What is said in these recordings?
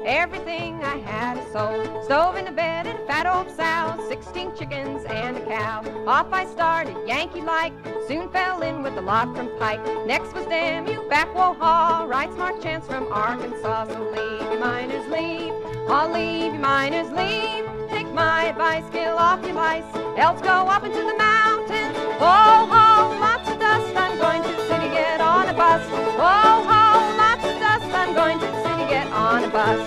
Everything I had is sold. Stove in the bed and a fat old sow, 16 chickens and a cow. Off I started, Yankee-like, soon fell in with a lot from Pike. Next was damn you, Backwohaw, right smart chance from Arkansas. So leave you miners, leave, I'll leave you miners, leave. Take my advice, kill off your lice, else go up into the mountains. Oh ho, lots of dust, I'm going to the city, get on a bus. Oh ho, lots of dust, I'm going to the city, get on a bus.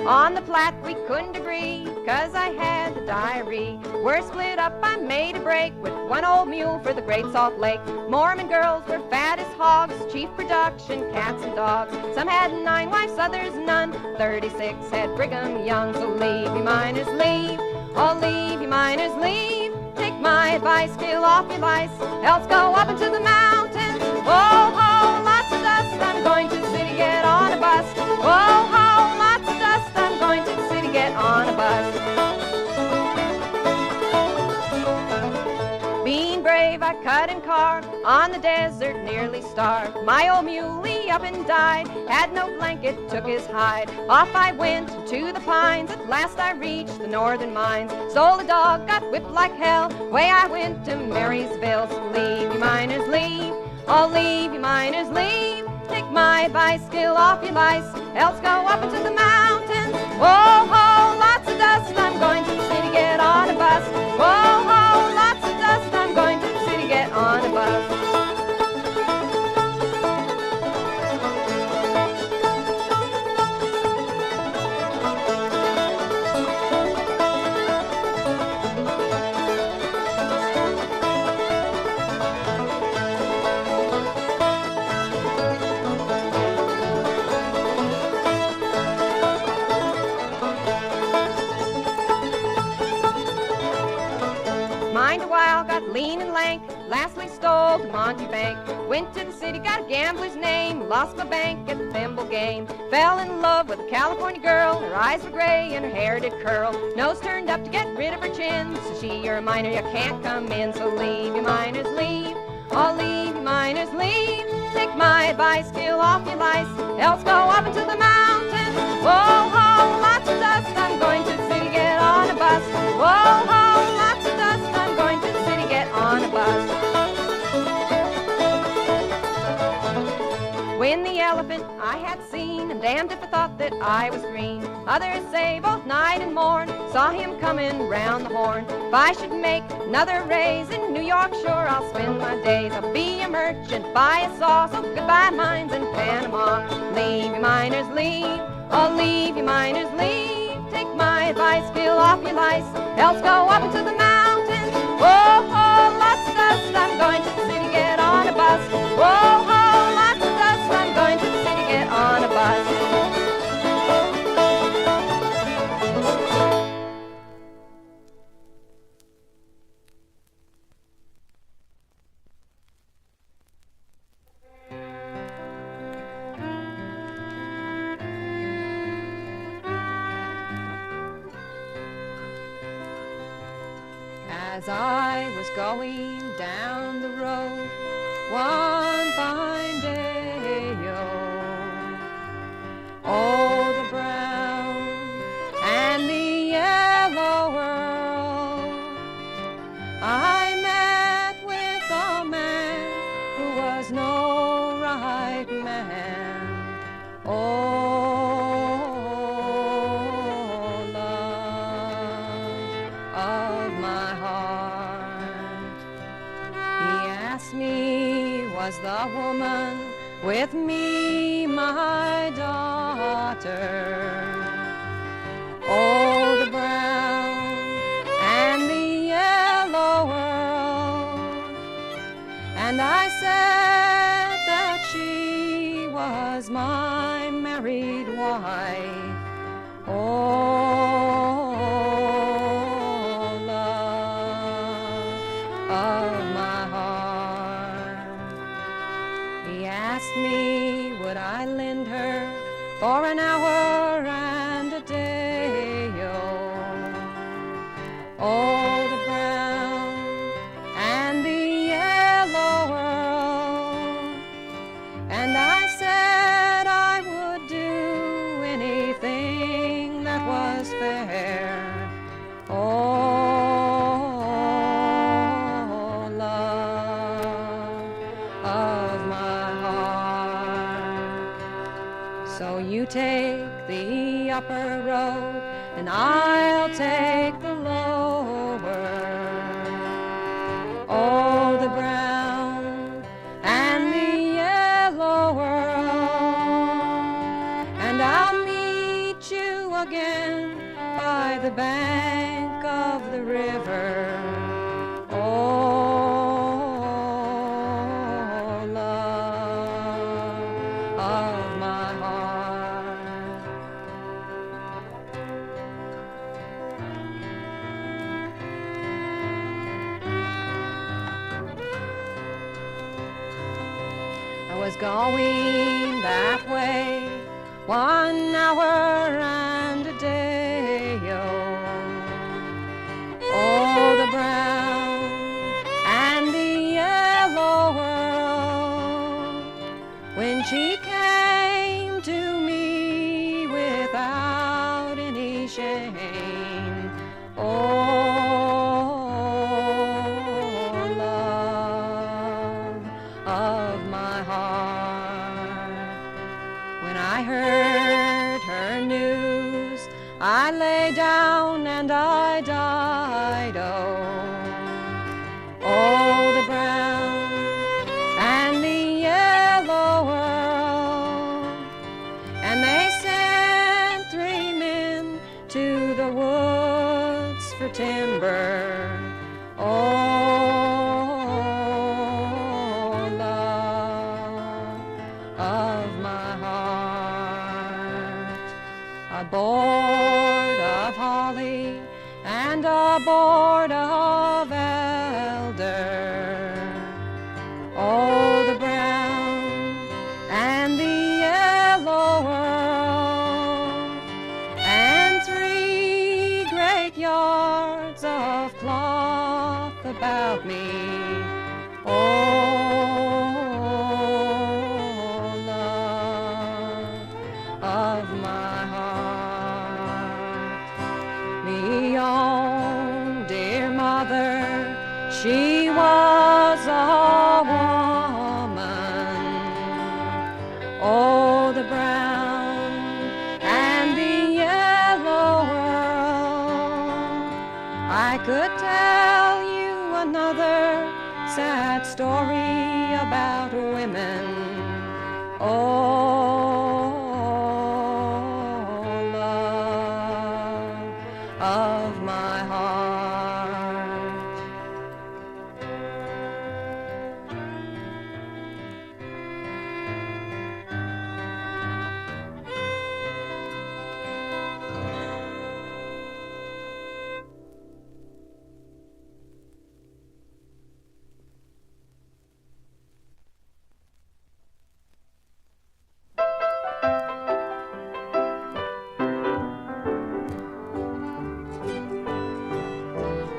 On the Platte we couldn't agree, 'cause I had the diary. We're split up, I made a break with one old mule for the Great Salt Lake. Mormon girls were fat as hogs, chief production, cats and dogs. Some had 9 wives, others none, 36 had Brigham Young. So leave you miners, leave, I'll leave you miners, leave. Take my advice, kill off your lice, else go up into the mountains. Whoa ho, lots of dust, I'm going to the city, get on a bus. Whoa ho, lots of dust, I'm going to the city, get on a bus. Being brave, I cut and carved, on the desert nearly starved. My old muley up and died, had no blanket, took his hide. Off I went to the pines, at last I reached the northern mines. Stole a dog, got whipped like hell, away I went to Marysville. So leave you miners, leave, I'll leave you miners, leave. Take my advice, kill off your lice, else go up into the mountains. Whoa ho, lots of dust, I'm going to the city, get on a bus. Whoa ho, lots of dust, I'm going to the city, get on a bus. Lean and lank, lastly stole to Monte Bank. Went to the city, got a gambler's name, lost my bank at the thimble game. Fell in love with a California girl, her eyes were gray and her hair did curl. Nose turned up to get rid of her chin, so she, you're a miner, you can't come in. So leave you miners, leave, I'll leave you miners, leave. Take my advice, kill off your lice, else go up into the mountains. Whoa ho, lots of dust, I'm going to the city, get on a bus. Whoa ho, lots of dust, I'm going to the city, get on a bus. When the elephant I had seen, I'm damned if I thought that I was green. Others say both night and morn, saw him coming round the horn. If I should make another raise in New York, sure I'll spend my days. I'll be a merchant, buy a saw, so goodbye mines in Panama. Leave you miners, leave, I'll leave you miners, leave. Take my advice, kill off your lice, else go up into the mountains. Whoa ho, lots of dust, I'm going to the city, get on a bus. Whoa ho, lots of dust, I'm going to the city, get on a bus. As I was going down the road one fine day, oh, the brown and the yellow Earl, I met with a man who was no right man. Oh, was the woman with me my daughter? Oh, the brown and the yellow Earl. And I said that she was my married wife. Oh, love of my heart. He asked me would I lend her for an hour and a day. Oh, the brown and the yellow Earl. And I said I would do anything that was fair. Oh, love of my heart. So you take the upper road and I'll take the lower. Oh, the brown and the yellow world, and I'll meet you again by the bank of the river. Oh, love of my heart. I was going that way 1 hour and a day, oh, the brown and the yellow world, when she came to me without any shame. Oh, love of my heart. When I heard her news, I lay down and I died. Oh, the brown and the yellow world, and they sent 3 men to the woods for timber. Oh, love of my heart. A board of holly and a board of elder. Oh, the brown and the yellow world, and 3 great yards of cloth about me. Oh, love of my heart. Me own dear mother, she was a woman. Oh, the brown and the yellow world. I could tell you another sad story about women. Oh, love of my heart.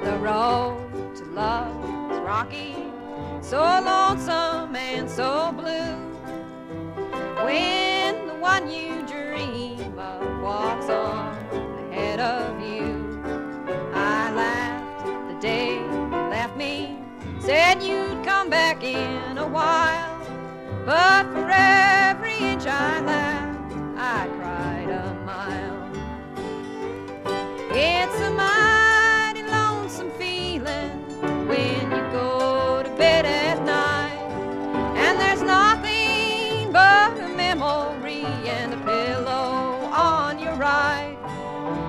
The road to love is rocky, so lonesome and so blue. When the one you dream of walks on ahead of you. I laughed the day you left me, said you'd come back in a while, but for every inch I laughed, I cried a mile. It's a mighty lonesome feeling when you go to bed at night, and there's nothing but a memory and a pillow on your right.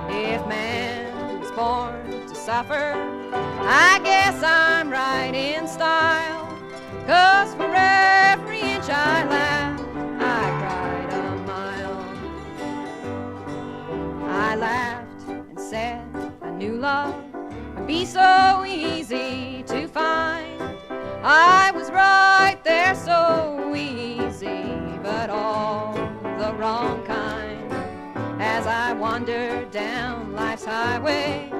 If man was born to suffer, I guess I'm right in style, 'cause for every inch I laughed, I cried a mile. I laughed and said I knew love would be so easy to find. I was right there so easy, but all the wrong kind. As I wandered down life's highway,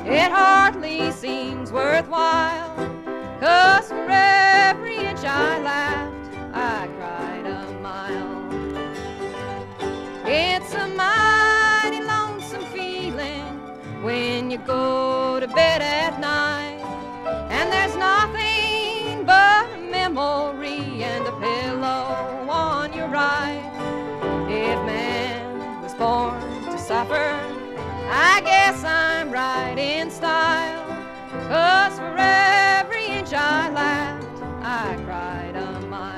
it hardly seems worthwhile, 'cause for every inch I laughed, I cried a mile. you go to bed at night, and there's nothing but a memory and a pillow on your right. If man was born to suffer, I guess I'm right in style, 'cause for every inch I laughed, I cried a mile.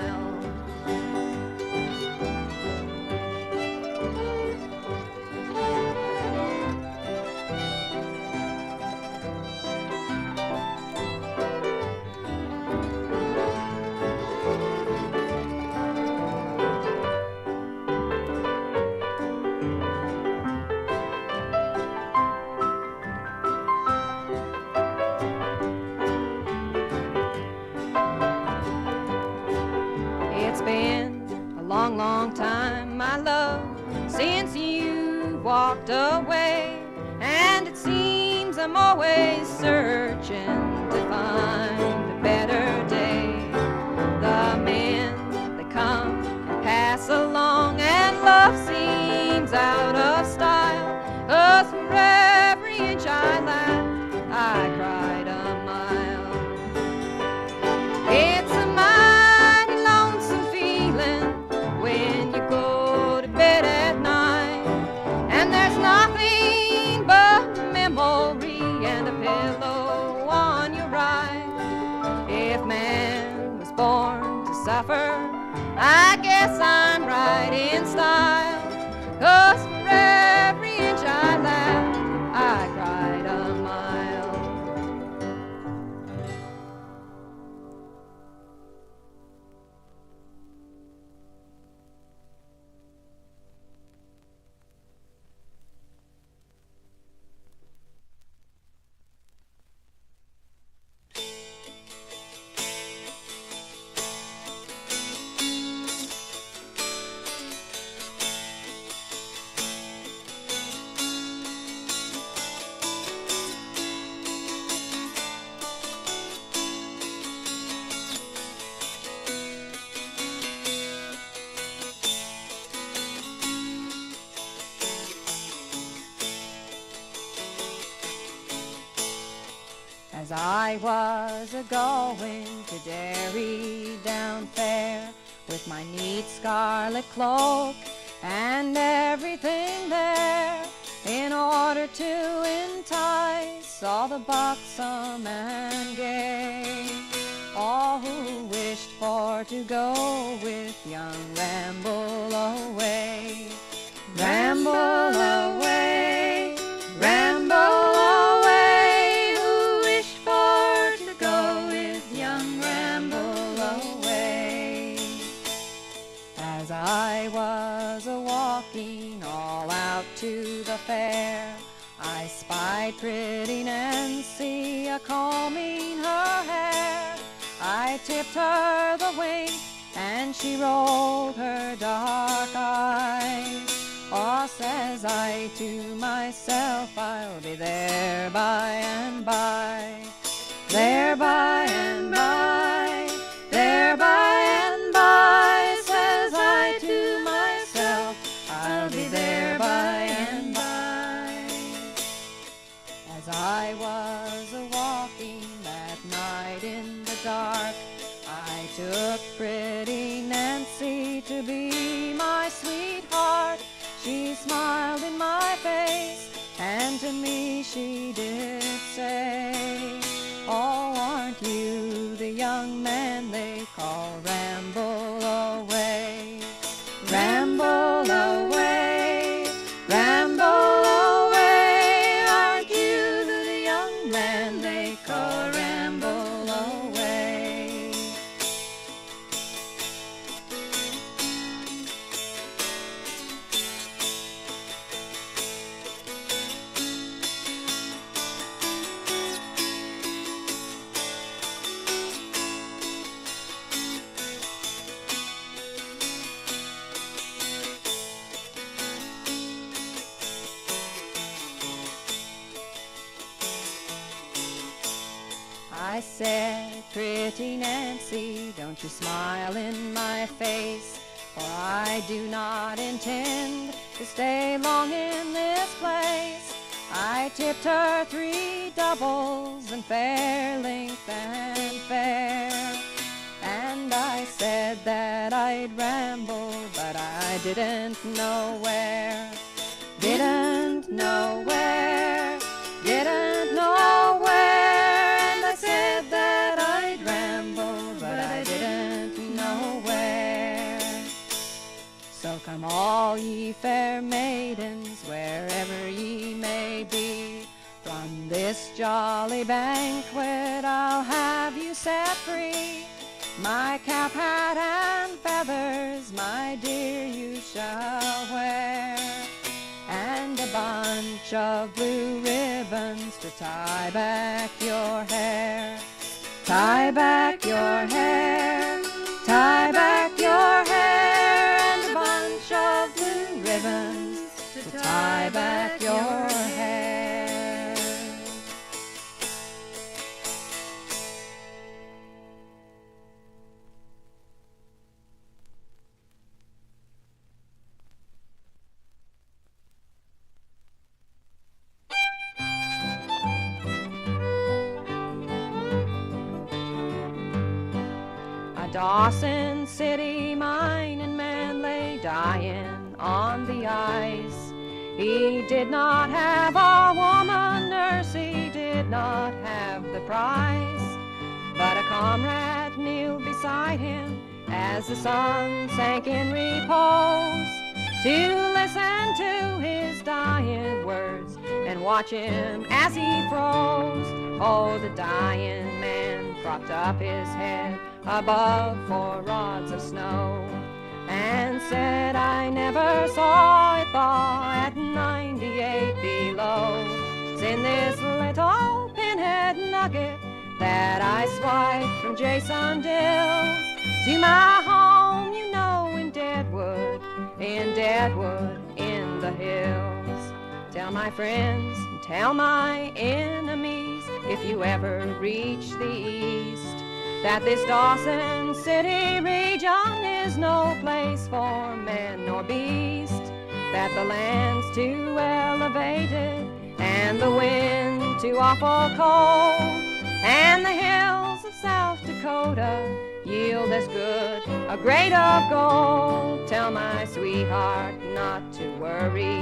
It's been a long, long time, my love, since you walked away, and it seems I'm always searching to find a better day. The men, they come and pass along, and love seems out of style, 'cause for every inch I laughed, I cried a mile. It's a mighty lonesome feeling when you go to bed at night, and there's nothing but memory and a pillow on your right. If man was born to suffer, I guess I'm right in style, 'cause for every inch I laughed, I cried a mile. As I was a-going to Derry down fair, with my neat scarlet cloak and everything there, in order to entice all the buxom and gay, all who wished for to go with young Ramble away. Ramble away, ramble away, who wished for to go with young Ramble away. As I was a-walking all out to the fair, I spied pretty Nancy a-combing her hair. I tipped her the wink, and she rolled her dark eyes. Oh, says I to myself, I'll be there by and by. There by and by, there by and by, says I to myself, I'll be there by and by. As I was a-walking that night in the dark, I took pretty Nancy to be my sweetheart. She smiled in my face, and to me she did say, oh, aren't you the young man they call Ramble away? Ramble away, ramble away, aren't you the young man they call Ramble away? I said, pretty Nancy, don't you smile in my face, for I do not intend to stay long in this place. I I tipped her 3 doubles and fair length and fair. And I said that I'd ramble, but I didn't know where. Didn't know where, didn't know where. And I said that I'd ramble, but I didn't know where. So come all ye fair maidens, wherever ye may be, from this jolly banquet I'll have you set free. My cap, hat, and feathers, my dear, you shall wear, and a bunch of blue ribbons to tie back your hair. Tie back your hair, tie back your hair, and a bunch of blue ribbons to tie back your hair. Dawson City mining man lay dying on the ice. He did not have a woman nurse, he did not have the price, but a comrade kneeled beside him as the sun sank in repose, to listen to his dying words and watch him as he froze. Oh, the dying man propped up his head above 4 rods of snow and said, I never saw it thaw at 98 below. It's in this little pinhead nugget that I swiped from Jason Dills to my home, you know, in Deadwood, in the hills. Tell my friends, tell my enemies, if you ever reach the east, that this Dawson City region is no place for man nor beast, that the land's too elevated and the wind too awful cold, and the hills of South Dakota yield as good a grade of gold. Tell my sweetheart not to worry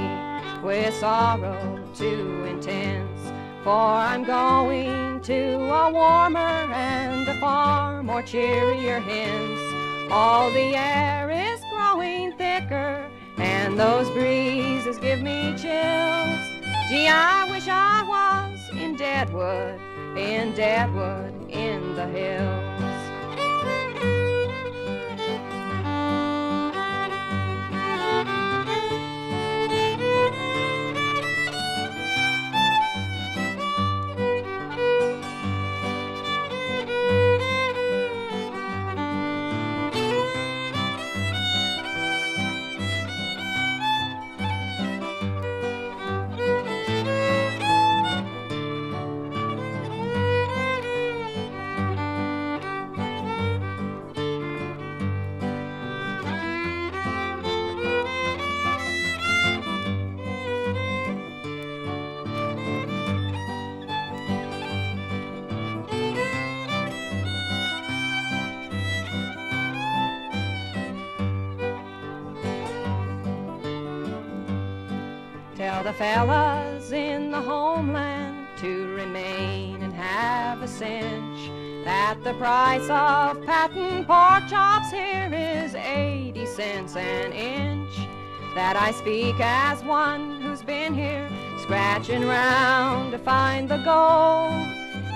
with sorrow too intense, for I'm going to a warmer and a far more cheerier hence. All the air is growing thicker and those breezes give me chills. Gee, I wish I was in Deadwood, in the hills. Tell the fellas in the homeland to remain and have a cinch, that the price of patent pork chops here is 80 cents an inch, that I speak as one who's been here scratching round to find the gold,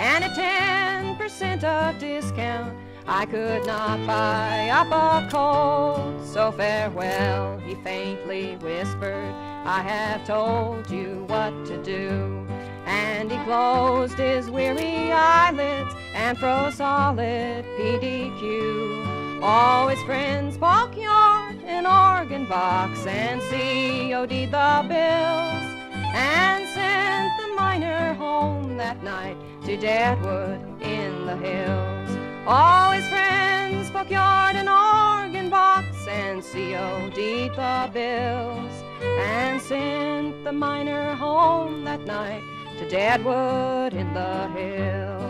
and at 10% of discount I could not buy up a colt. So farewell, he faintly whispered, I have told you what to do. And he closed his weary eyelids and froze solid PDQ. All his friends spoke yard and organ box and COD'd the bills, and sent the miner home that night to Deadwood in the hills. All his friends spoke yard and organ box and COD'd the bills, and sent the the miner home that night to Deadwood in the hills.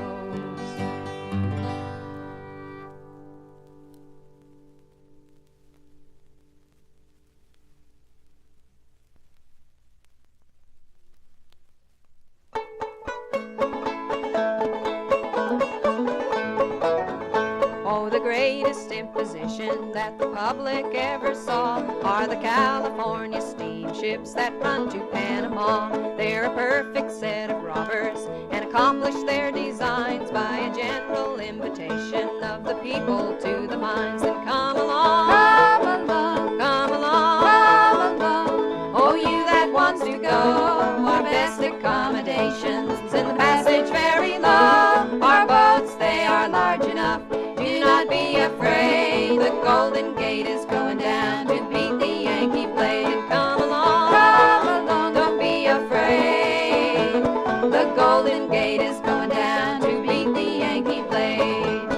Oh, the greatest imposition that the public ever saw are the California steamships that run to Panama. They're a perfect set of robbers and accomplish their designs by a general invitation of the people to the mines. Then come along, come along, come along, come along. Oh, you that wants to go, our best accommodations in the passage very low. Our boats, they are large enough. Do not be afraid, the Golden Gate is going down to beat the Yankee blade. And come along, don't be afraid, the Golden Gate is going down to beat the Yankee blade.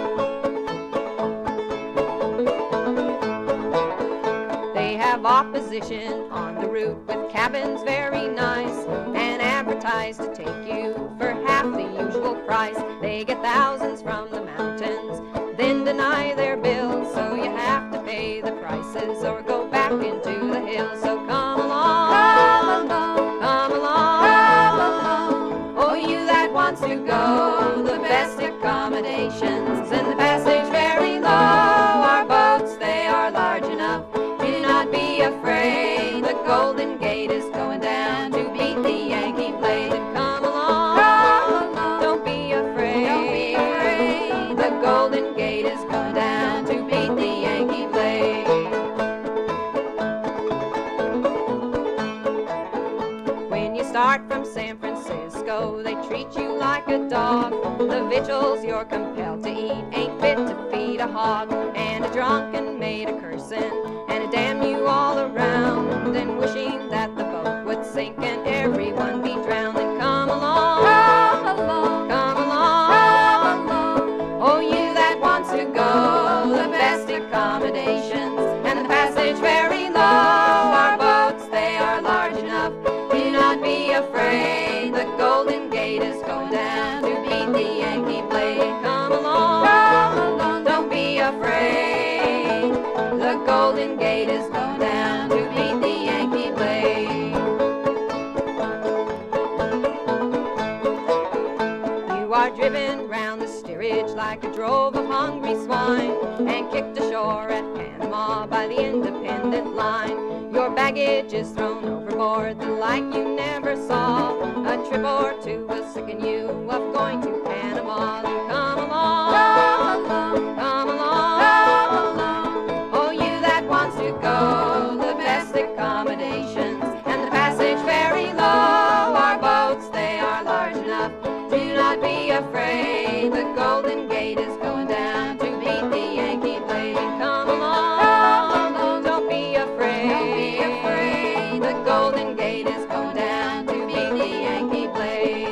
They have opposition on the route with cabins very nice and advertise to take you for half the usual price. They get thousands from the mountains, then deny their bills, so you have to pay the prices or go back into the hills. So come along, come along, come along, come along. Oh, you that wants to go, the best accommodations and the passage very low. Our boats, they are large enough. Do not be afraid, the Golden Gate is going down to beat the Yankee blade. And come along, don't be afraid, don't be afraid, the Golden Gate is going down to beat the Yankee blade. When you start from San Francisco, they treat you like a dog. The victuals you're compelled to eat ain't fit to feed a hog. And a drunken maid a cursing and a damn you all around, and wishing that the boat would sink and everyone be drowned. Then come along, come along, come along, come along. Oh, you that wants to go, the best accommodations and the passage very low. Our boats, they are large enough. Do not be afraid, the Golden Gate is going down to beat the Yankee blade. Come along, don't be afraid, the Golden Gate is going down to beat the Yankee blade. You are driven round the steerage like a drove of hungry swine and kicked ashore at Panama by the independent line. Your baggage is thrown overboard, the like you never saw. A trip or two will sicken you of going to Panama. Then come along, come along, come along, come along. Oh, you that wants to go, the best accommodations and the passage very low. Our boats, they are large enough. Do not be afraid, the Golden Gate is going down to beat the Yankee blade. And come along, don't be afraid, don't be afraid, the Golden Gate is going down to beat the Yankee blade.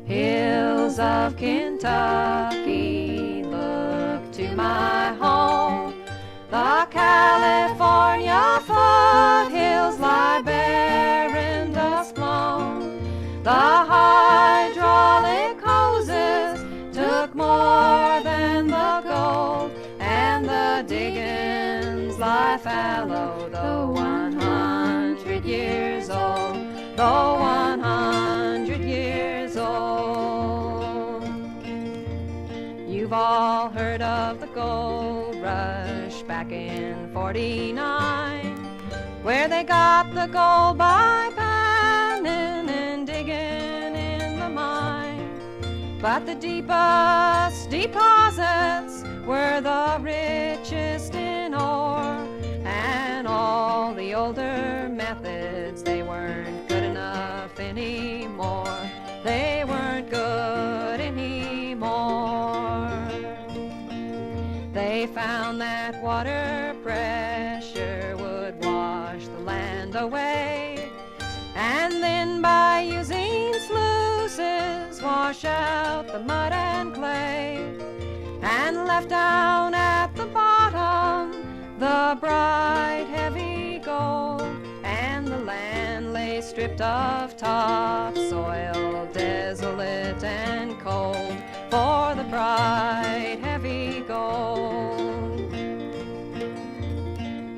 Hills of Kentucky, look to my home. The California foothills lie bare and dust blown. The hydraulic hoses took more than the gold, and the diggings lie fallow, though 100 years old, though 100 years old. You've all heard of the gold rush back in '49, where they got the gold by panning and digging in the mine. But the deepest deposits were the richest in ore, and all the older methods, they weren't good enough anymore. They weren't good anymore. They found that water pressure would wash the land away, and then by using wash out the mud and clay, and left down at the bottom the bright heavy gold, and the land lay stripped of topsoil, desolate and cold, for the bright heavy gold.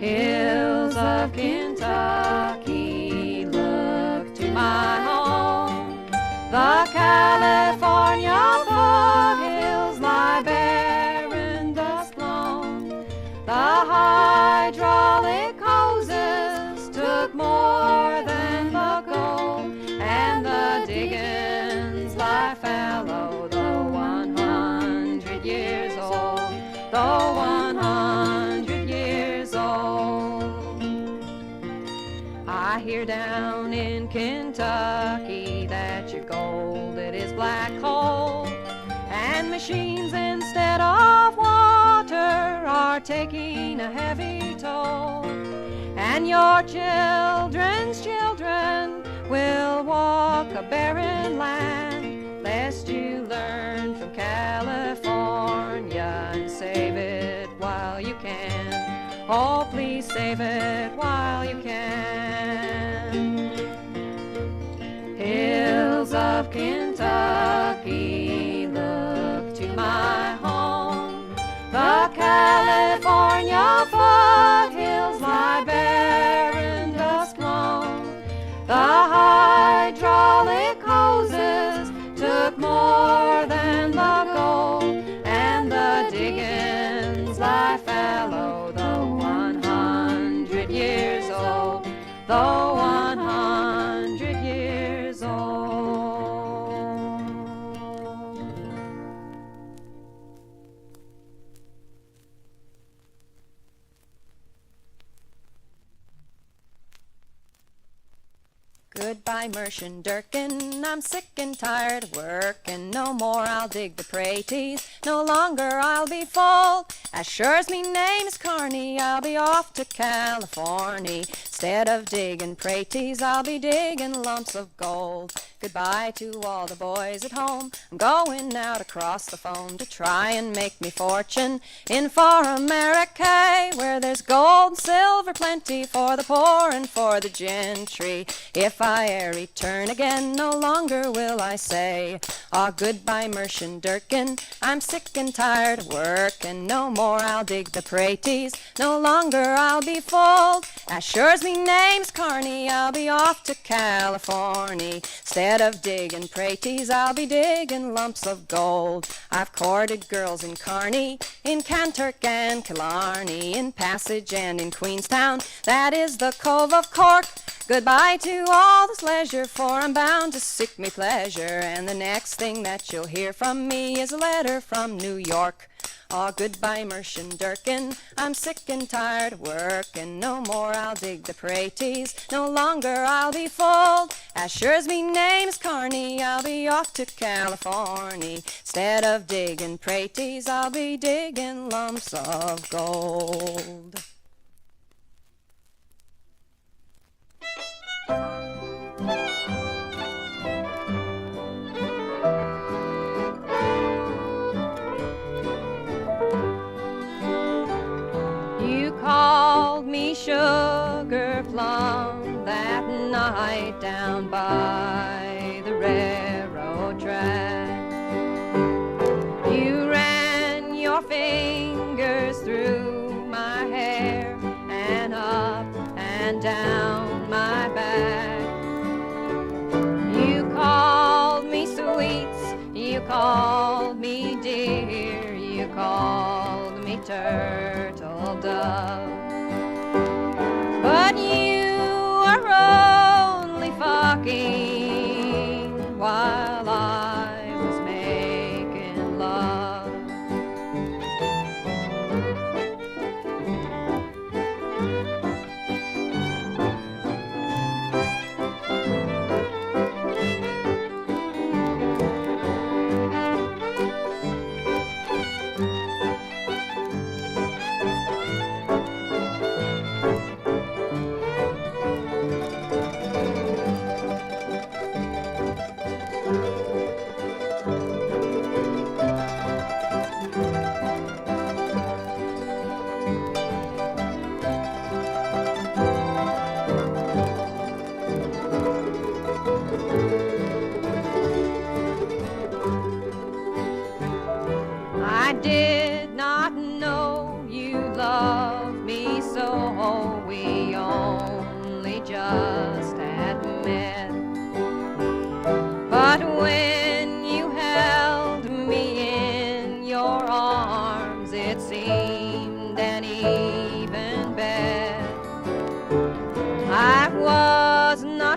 Hills of Kentucky, look to my home. The California foothills lie bare and dust blown. The hydraulic hoses took more than the gold, and the diggings lie fallow, though 100 years old, though 100 years old. I hear down in Kentucky that your gold, it is black coal, and machines instead of water are taking a heavy toll, and your children's children will walk a barren land, lest you learn from California and save it while you can. Oh, please save it while you can. Hills of Kentucky, look to my home. The California foothills lie bare and dust blown. The hydraulic hoses took more than the gold, and the diggings lie fallow, though 100 years old, though 100 years old. Goodbye, Muirton Durken, I'm sick and tired of working. No more I'll dig the praties, no longer I'll be full. As sure as me name is Carney, I'll be off to California. Instead of digging praties, I'll be digging lumps of gold. Goodbye to all the boys at home, I'm going out across the foam to try and make me fortune in far America, where there's gold and silver plenty for the poor and for the gentry. If I e'er return again, no longer will I say, ah, goodbye, Muirton Durken, I'm sick and tired of working. No more I'll dig the praties, no longer I'll be fooled. As sure as me name's Carney, I'll be off to California. Instead of digging praties, I'll be digging lumps of gold. I've courted girls in Carney, in Kanturk and Killarney, in Passage and in Queenstown, that is the Cove of Cork. Goodbye to all this leisure, for I'm bound to seek me pleasure, and the next thing that you'll hear from me is a letter from New York. Ah, goodbye, Muirton Durken, I'm sick and tired of working. No more I'll dig the praties, no longer I'll be fooled. As sure as me name's Carney, I'll be off to California. Instead of digging praties, I'll be digging lumps of gold. You called me sugar plum that night down by the railroad track. You ran your fingers through my hair and up and down my back. You called me sweets, you called me dear, you called me turtle dove. But you were only fucking while I was making love.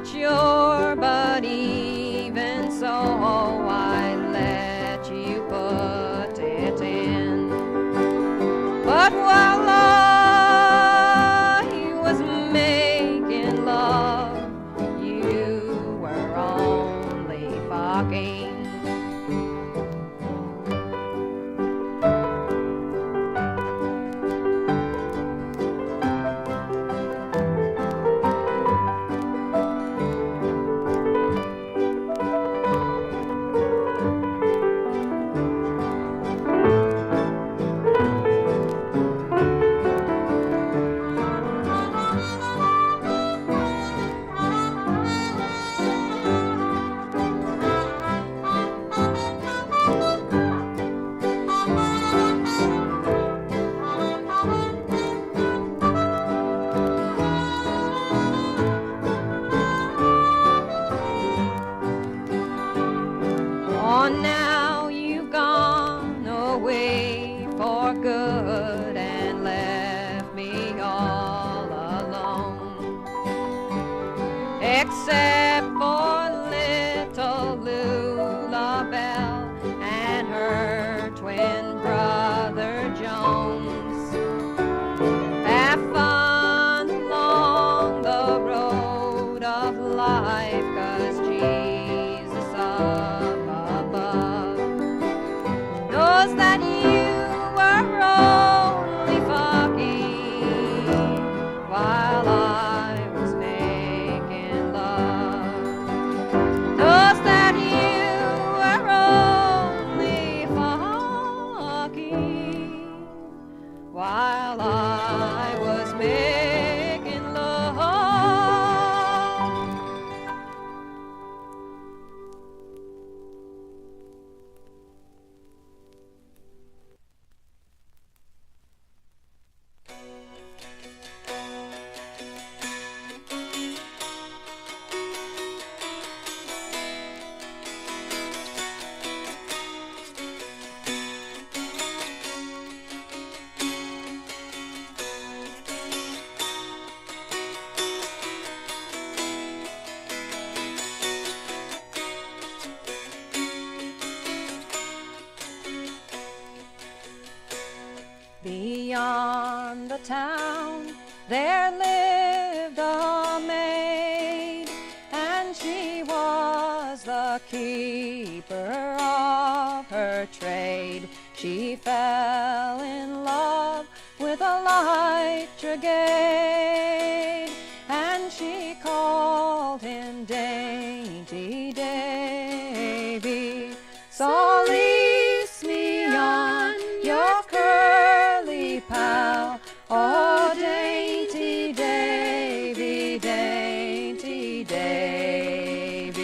not sure, but even so, I let you put it in. But while I was making love, you were only fucking. Oh, now you've gone away for good and left me all alone, except for little Lulabelle and her twin brother Jones. Have fun along the road of life, 'cause Jesus up above knows that you were only fucking while I was making love. Knows that you were only fucking while I was making love. Beyond the town there lived a maid, and she was the keeper of her trade. She fell in love with a light brigade, and she called him Dainty Davie. So lease me on your curly pal, oh Dainty Davie, Dainty Davie.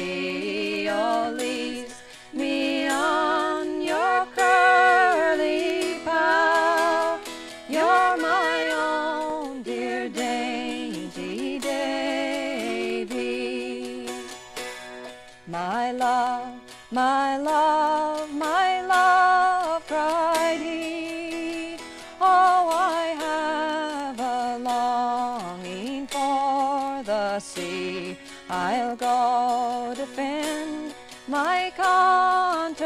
Oh, lease me on your curly pal, you're my own dear Dainty Davie. My love, my love, my love, cried he, oh, I have a longing for the sea. I'll go defend my country,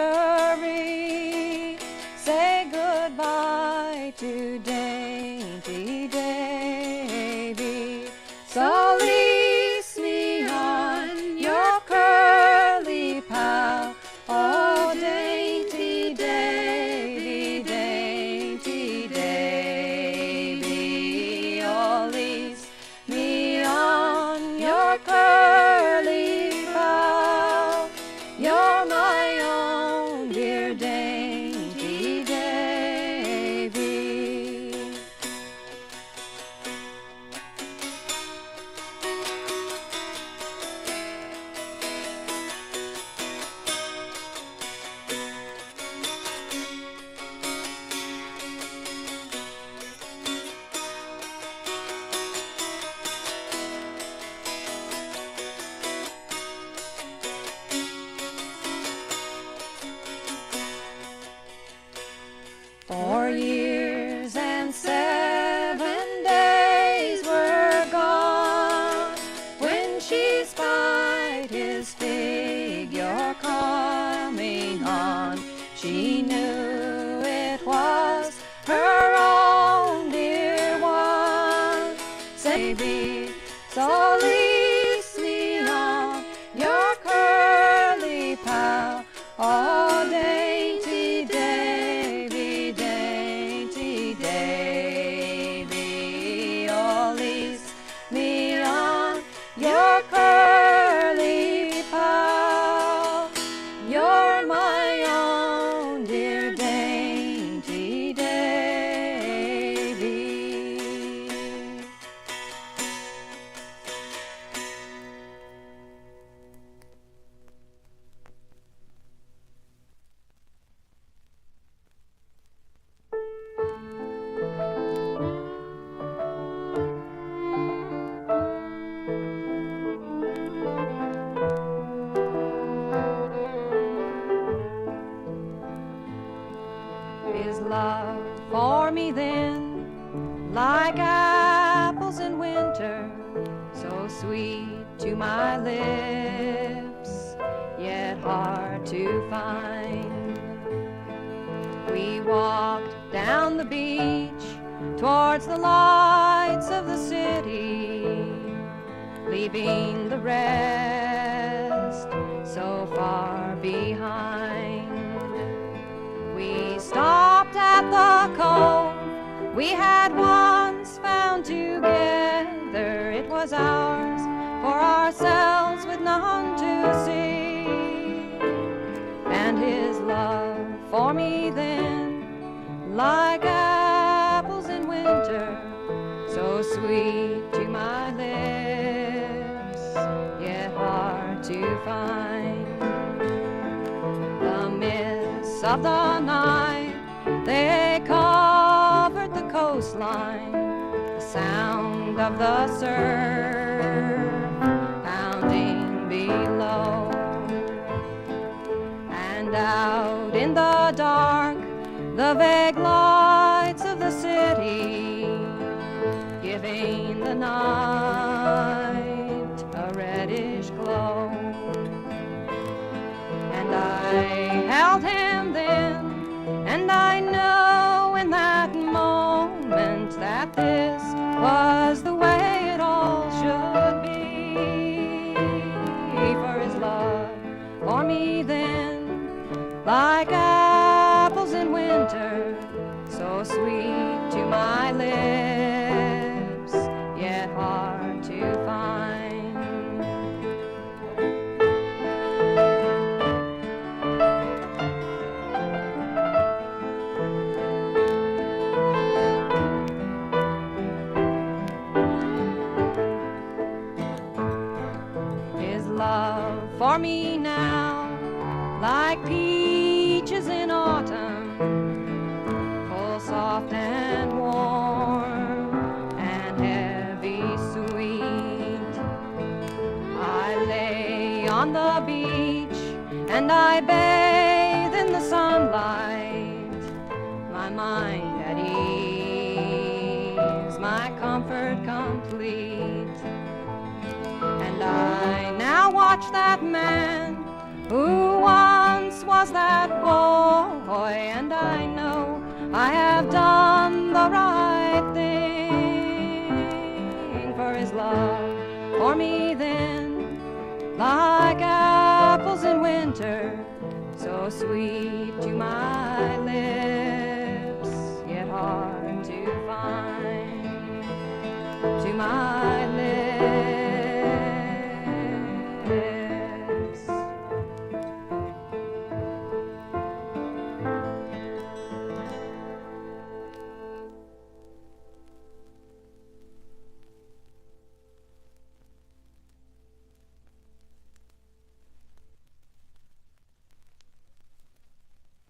say goodbye to Dainty Davie. So lease me on your curly pal, oh Dainty Davie, Dainty Davie. Oh, lease me on your curly pal, you're my own dear Dainty Davie. Spy to my lips, yet hard to find. We walked down the beach towards the lights of the city, leaving the rest so far behind. We stopped at the cove we had once found together. It was ours for ourselves with none to see, and his love for me then, like apples in winter, so sweet to my lips, yet hard to find. The mists of the night, they covered the coastline, the sound of the surf pounding below, and out in the dark, the vague lights of the city, giving the night a reddish glow. And I held him then, and I know in that moment that this was the way it all should be. For his love for me then, like apples in winter, so sweet to my lips, yet hard to find. His love for me now, like peaches in autumn, full, soft and warm and heavy sweet. I lay on the beach and I bathe in the sunlight, my mind at ease, my comfort complete. And I now watch that man who once was that boy, and I know I have done the right thing. For his love for me then, like apples in winter, so sweet to my lips, yet hard to find, to my lips.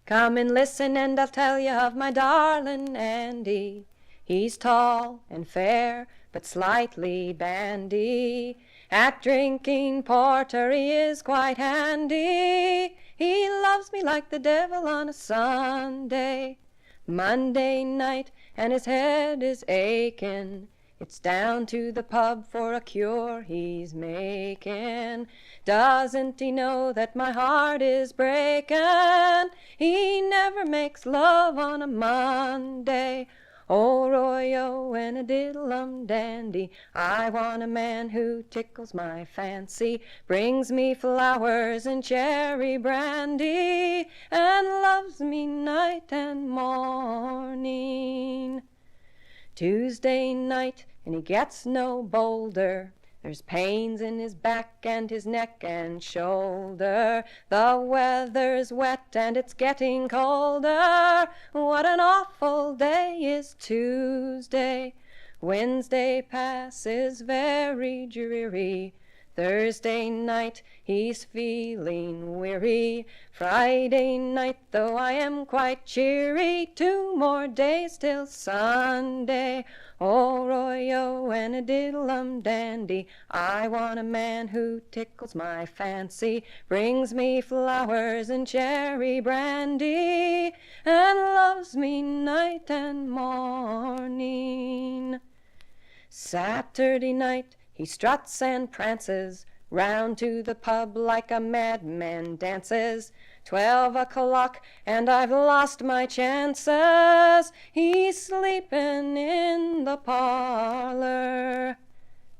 Come and listen and I'll tell you of my darling Andy. He's tall and fair, but slightly bandy. At drinking porter he is quite handy. He loves me like the devil on a Sunday. Monday night and his head is aching. It's down to the pub for a cure he's making. Doesn't he know that my heart is breaking? He never makes love on a Monday. Oh, Roy-o and a diddle-dandy, I want a man who tickles my fancy, brings me flowers and cherry brandy, and loves me night and morning. Tuesday night and he gets no bolder. There's pains in his back and his neck and shoulder. The weather's wet and it's getting colder. What an awful day is Tuesday. Wednesday passes very dreary. Thursday night he's feeling weary. Friday night though I am quite cheery. 2 more days till Sunday. Oh, Roy-o and a diddle-dandy, I want a man who tickles my fancy, brings me flowers and cherry brandy, and loves me night and morning. Saturday night he struts and prances, round to the pub like a madman dances. 12 o'clock and I've lost my chances. He's sleeping in the parlor.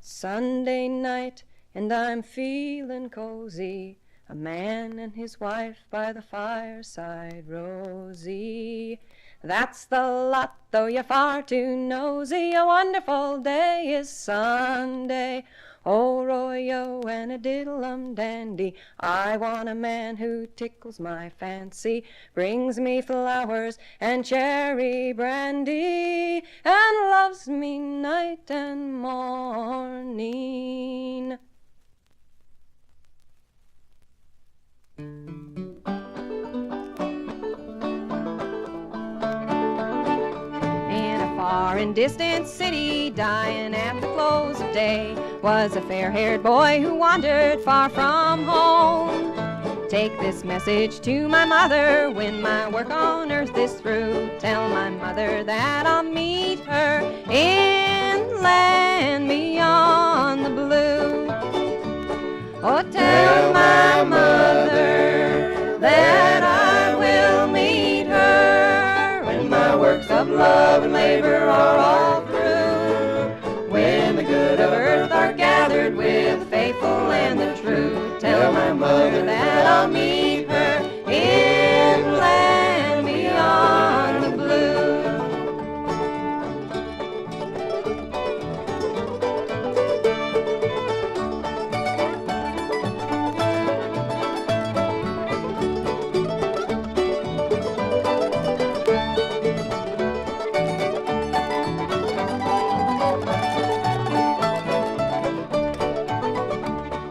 Sunday night and I'm feeling cozy. A man and his wife by the fireside rosy. That's the lot, though you're far too nosy. A wonderful day is Sunday. Oh, royo and a diddle-um-dandy. I want a man who tickles my fancy, brings me flowers and cherry brandy, and loves me night and morning. Far and distant city, dying at the close of day, was a fair-haired boy who wandered far from home. Take this message to my mother when my work on earth is through. Tell my mother that I'll meet her in land beyond the blue. Oh, tell my mother that I will meet her when my works of love and labor are all through, when the good of earth are gathered with the faithful and the true. Tell my mother that I'll meet her in land beyond the blue.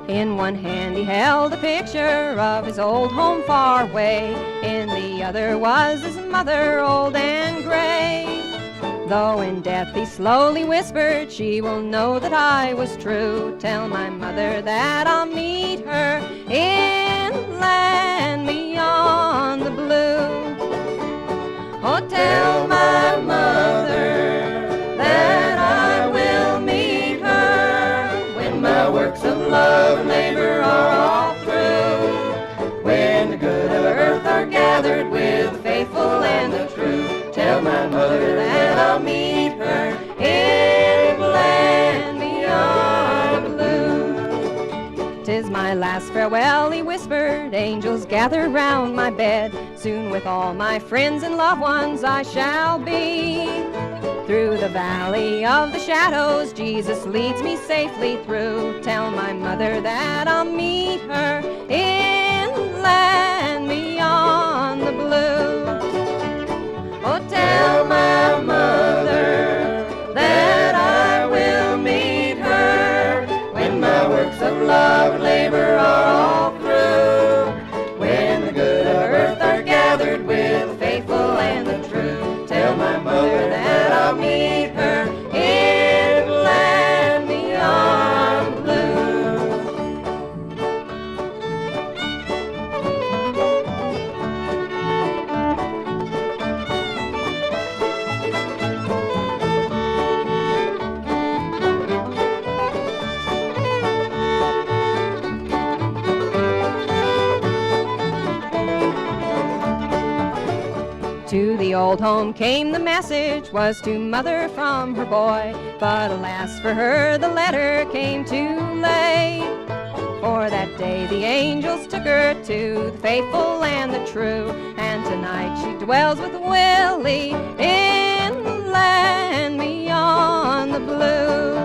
In one hand he held a picture of his old home far away. In the other was his mother, old and gray. Though in death he slowly whispered, she will know that I was true. Tell my mother that I'll meet her in land beyond the blue. Oh, tell my mother that I will meet her when my works of love and labor are all through, when the good of earth are gathered with the faithful and the true. Tell my mother that I'll meet her in land beyond blue. 'Tis my last farewell, he whispered, angels gather round my bed. Soon with all my friends and loved ones I shall be. Through the valley of the shadows, Jesus leads me safely through. Tell my mother that I'll meet her in land beyond the blue. Oh, tell my mother that I will meet her when my works of love and labor are all through, when the good of earth are gathered with the faithful and the true. Tell my mother that I'll meet her in land beyond blue. To the old home came the message, was to mother from her boy. But alas for her, the letter came too late. For that day the angels took her to the faithful and the true, and tonight she dwells with Willie in land beyond the blue.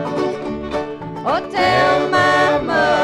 Oh, tell my mother